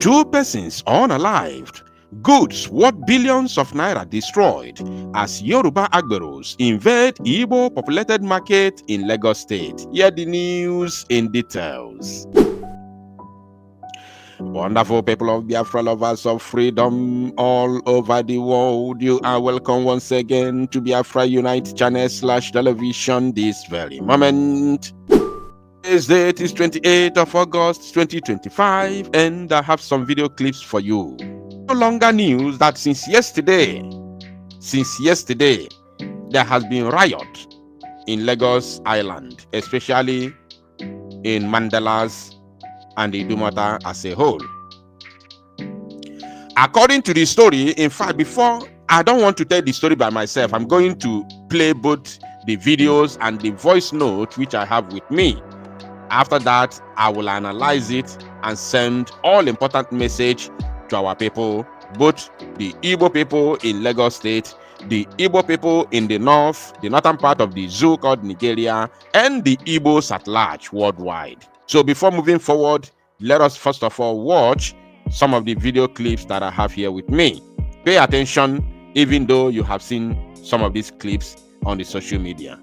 2 persons unalived. Goods worth billions of naira destroyed as Yoruba Agberos invade Igbo populated market in Lagos State. Hear the news in details. Wonderful people of Biafra, lovers of freedom all over the world, you are welcome once again to Biafra Unite channel / television this very moment. Today's date is 28th of August 2025, and I have some video clips for you. No longer news that since yesterday, there has been riot in Lagos Island, especially in Mandalas and Idumota as a whole. According to the story, in fact, before I don't want to tell the story by myself, I'm going to play both the videos and the voice note which I have with me. After that, I will analyze it and send all important message to our people, both the Igbo people in Lagos State, the Igbo people in the northern part of the zoo called Nigeria, and the Igbos at large worldwide. So before moving forward, let us first of all watch some of the video clips that I have here with me. Pay attention, even though you have seen some of these clips on the social media.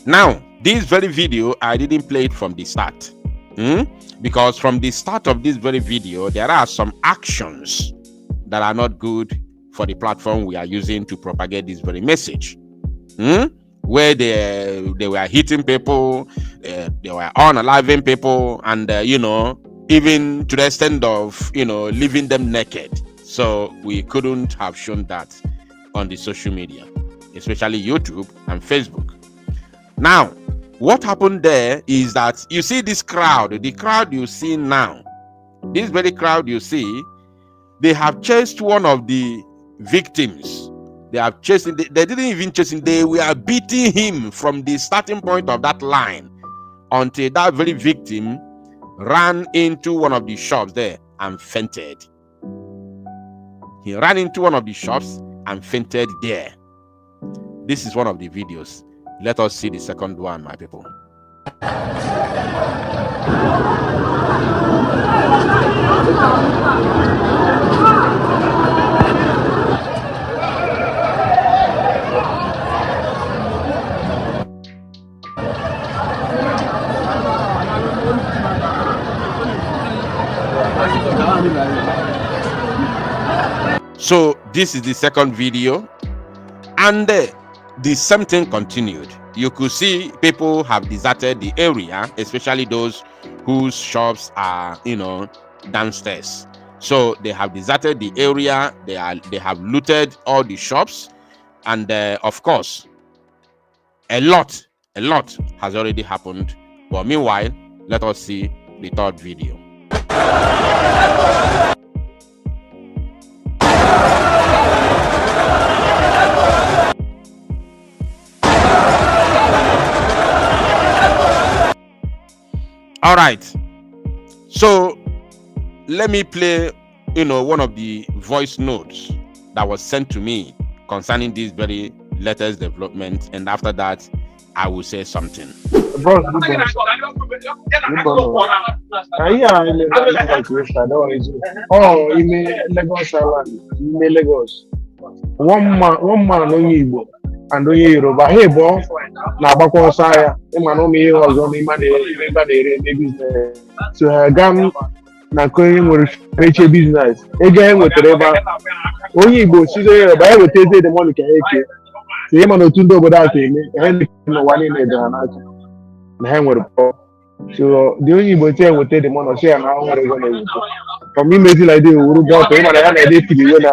Now, this very video, I didn't play it from the start. Because from the start of this very video, there are some actions that are not good for the platform we are using to propagate this very message. Where they were hitting people, they were unaliving people, and even to the extent of leaving them naked. So we couldn't have shown that on the social media, especially YouTube and Facebook. Now, what happened there is that you see this crowd, the crowd you see now, this very crowd you see, they have chased one of the victims. They have chased him. They didn't even chase him. They were beating him from the starting point of that line until that very victim ran into one of the shops there and fainted. He ran into one of the shops and fainted there. This is one of the videos. Let us see the second one, my people. So this is the second video, and the same thing continued. You could see people have deserted the area, especially those whose shops are downstairs. So they have deserted the area. They have looted all the shops, and of course a lot has already happened. But meanwhile, let us see the third video. All right, so let me play one of the voice notes that was sent to me concerning this very latest development, and after that I will say something. One man only Igbo and only Yoruba. Hey, boy, na bakwa saya. Imano me ozo me imane business. So gam na koyi mo reach business. Ege we tereba. Only Igbo si Yoruba we teze the money ka eke. Se imano tundo boda ke me. Hen no wani ne da na. Na hen we. So the only Igbo say we take the money say na we go na. For me maybe like the Yoruba to imano ya na dey feel na.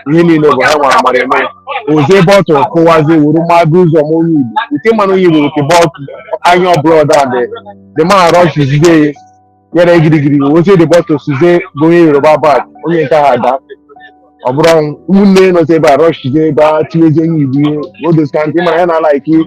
Yini no ba wa mare me. Oze bottle kowaze uruma guzo mo yi. Ite manu yi with the bottle iron brother the man rush is dey. Yere gidi oze the bottle suze go Yoruba bad. Onye ka ada. Obron unne no say ba rush dey ba tiweje yi bi. O those kind thing man na like it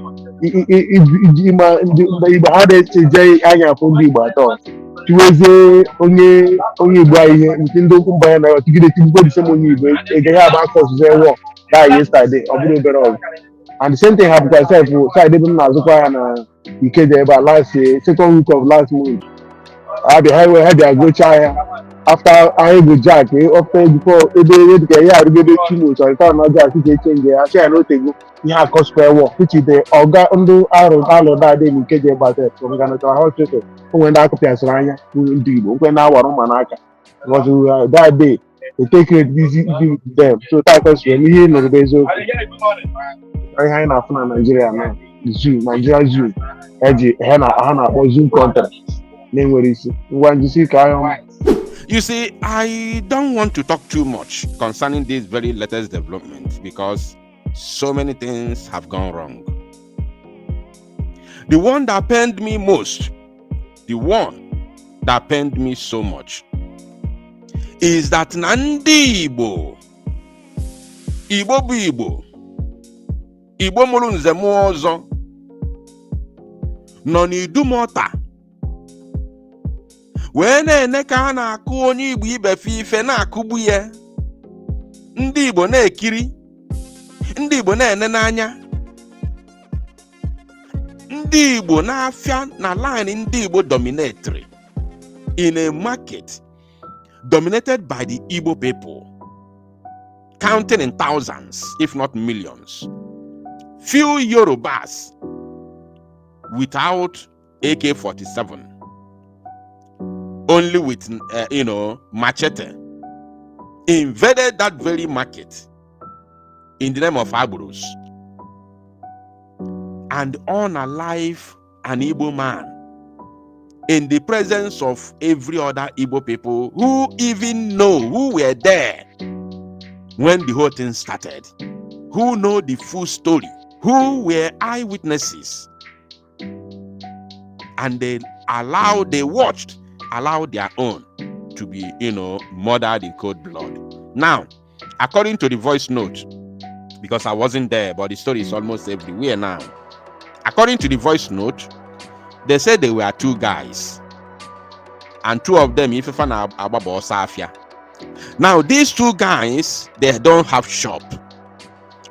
ma the hardest jay anya for the ba to. tiwezie onye Igbo anyị ihe nke ndị okwu mba ya na ọtigide tigbugo disem onye Igbo ege ya bụ aka ọzụzụ ewo daa yesterday ọ bụrụ obere ọgụ and the same thing hapụkwa sef side ebe m na-azụkwa ya na Ikeja ebe a last second week of last month ha bịa gochaa ya after anyị bụ jack after before ebe dịka ihe arụgide chimo chọrịta na jack ka echenje ya sị ya na otego ihe akọ square wall which is the ọga ndị alụ na-adị na Ikeja ebe a sef from Ganachara hospital onwe ndị akụpịasịrị anya ndị Igbo nkwe na-awara ụma n'aka because that day they take it easy with them so that question ihe nụrụ bụ eziokwu ihe anyị na-afụ na Nigeria na Nigeria zoo eji ha na-akpọ zoo contract na-enwere isi ngwa njisi ka anyị. You see, I don't want to talk too much concerning this very latest development because so many things have gone wrong. The one that pained me most, the one that pained me so much, is that Nandi Igbo bụ Igbo mụrụ nze mụọ ọzọ nọ n'Idumota wee na-ene ka ha na-akụ onye Igbo ibefe ife na-akụgbu ya, ndị Igbo na-ekiri, ndị Igbo na-ene n'anya, ndị Igbo na-afịa na line ndị Igbo dominatory in a market dominated by the Igbo people, counting in thousands, if not millions. Few Yorubas without AK-47, only with machete, invaded that very market in the name of Agberos and unalive an Igbo man in the presence of every other Igbo people who even know who were there when the whole thing started, who know the full story, who were eyewitnesses, and they watched, allowed their own to be, murdered in cold blood. Now, according to the voice note, because I wasn't there, but the story is almost everywhere now. According to the voice note, they said there were two guys, and two of them, now these two guys, they don't have shop.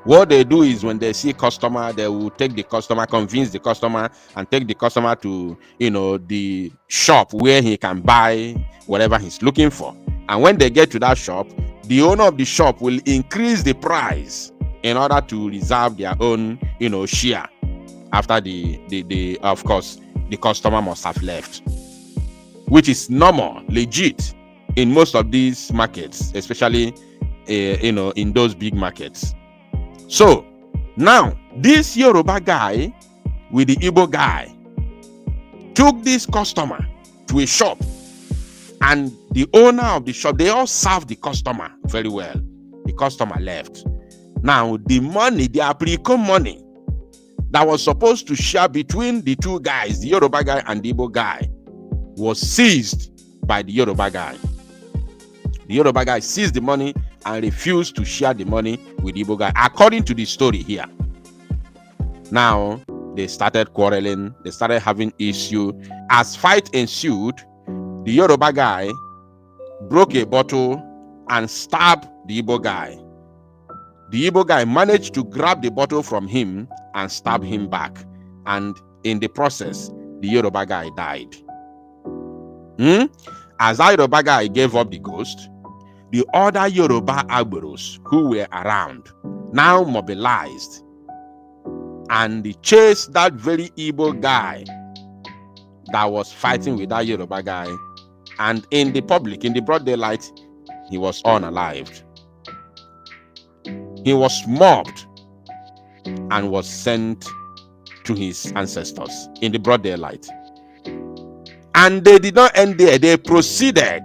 What they do is when they see customer, they will take the customer, convince the customer, and take the customer to the shop where he can buy whatever he's looking for. And when they get to that shop, the owner of the shop will increase the price in order to reserve their own share after the of course the customer must have left, which is normal, legit in most of these markets, especially in those big markets. So now this Yoruba guy with the Igbo guy took this customer to a shop, and the owner of the shop, they all served the customer very well. The customer left. Now the money, the Apricot money that was supposed to share between the two guys, the Yoruba guy and the Igbo guy, was seized by the Yoruba guy. The Yoruba guy seized the money and refused to share the money with the Igbo guy, according to the story here. Now, they started quarreling. They started having issue. As fight ensued, the Yoruba guy broke a bottle and stabbed the Igbo guy. The Igbo guy managed to grab the bottle from him and stab him back. And in the process, the Yoruba guy died. As that Yoruba guy gave up the ghost, the other Yoruba Agberos who were around now mobilized, and they chased that very Igbo guy that was fighting with that Yoruba guy. And in the public, in the broad daylight, he was unalived. He was mobbed and was sent to his ancestors in the broad daylight. And they did not end there. They proceeded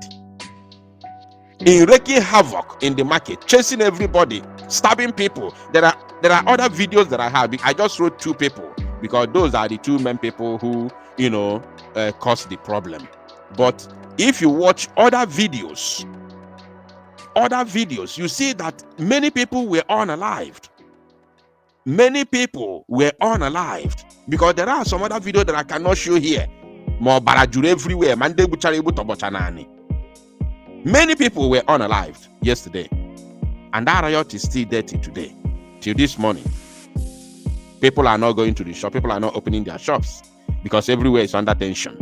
in wreaking havoc in the market, chasing everybody, stabbing people. There are other videos that I have. I just wrote two people because those are the two main people who caused the problem. But if you watch other videos, you see that many people were unalived. Many people were unalived because there are some other videos that I cannot show here. More barajuru everywhere. Mande buchara ibu tobocha nani. Many people were unalived yesterday. And that riot is still there till today. Till this morning. People are not going to the shop. People are not opening their shops. Because everywhere is under tension.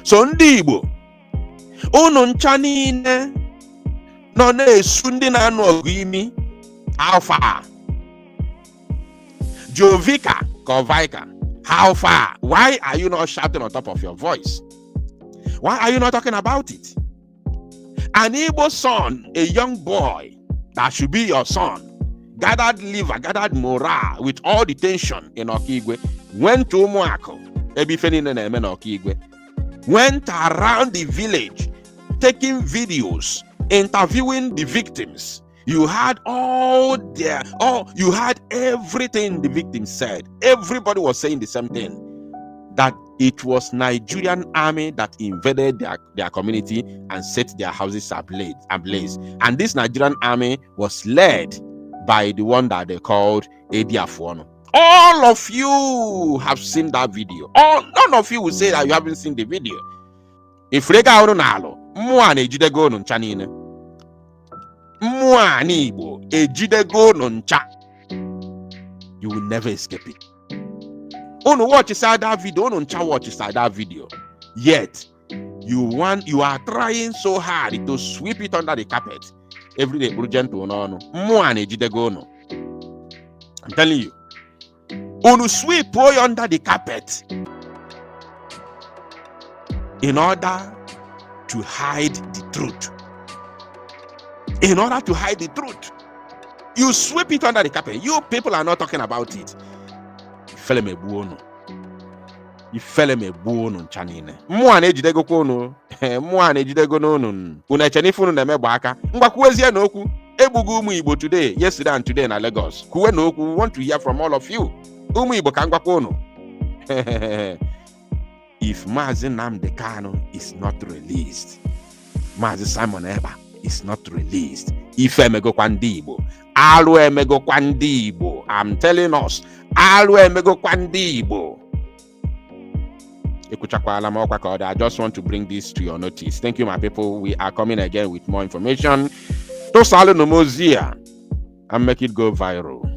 So ndị Igbo, unu ncha niile nọ na-esu ndị na-anụ ọgụ imi. How far? Jovika, Kovika. How far? Why are you not shouting on top of your voice? Why are you not talking about it? An Igbo son, a young boy that should be your son, gathered liver, gathered morale with all the tension in Okigwe, went to Umuako, went around the village taking videos, interviewing the victims. You had you had everything the victims said. Everybody was saying the same thing, that it was Nigerian army that invaded their community and set their houses ablaze. And this Nigerian army was led by the one that they called Edi Afuono. All of you have seen that video. None of you will say that you haven't seen the video. If rega unu nalo, mmụọ na-ejidego unu ncha niile. Mmụọ n'Igbo ejidego unu ncha. You will never escape it. Unu watch inside that video, unu ncha watch inside that video. Yet, you are trying so hard to sweep it under the carpet. Every day, urgent to no. Mmụọ na-ejidego unu. I'm telling you. Unu sweep boy under the carpet in order to hide the truth. In order to hide the truth, you sweep it under the carpet. You people are not talking about it. Ifele mebuono nchanine. Mmụọ na-ejidego kono. Mmụọ na-ejidego n'onu. Unu echenifu unu na-emegba aka. Ngwakwuezie n'okwu. Egbugo ụmụ Igbo today, yesterday and today na Lagos. Kuwe n'okwu. We want to hear from all of you. Ụmụ Igbo ka ngwakwa unu. If Mazi Nnamdi Kanu is not released, Mazi Simon Ekpa is not released, ife emegokwa ndị Igbo. Alụ emegokwa ndị Igbo. I'm telling us, alụ emegokwa ndị Igbo. I just want to bring this to your notice. Thank you, my people. We are coming again with more information. To Salu Nomozia and make it go viral.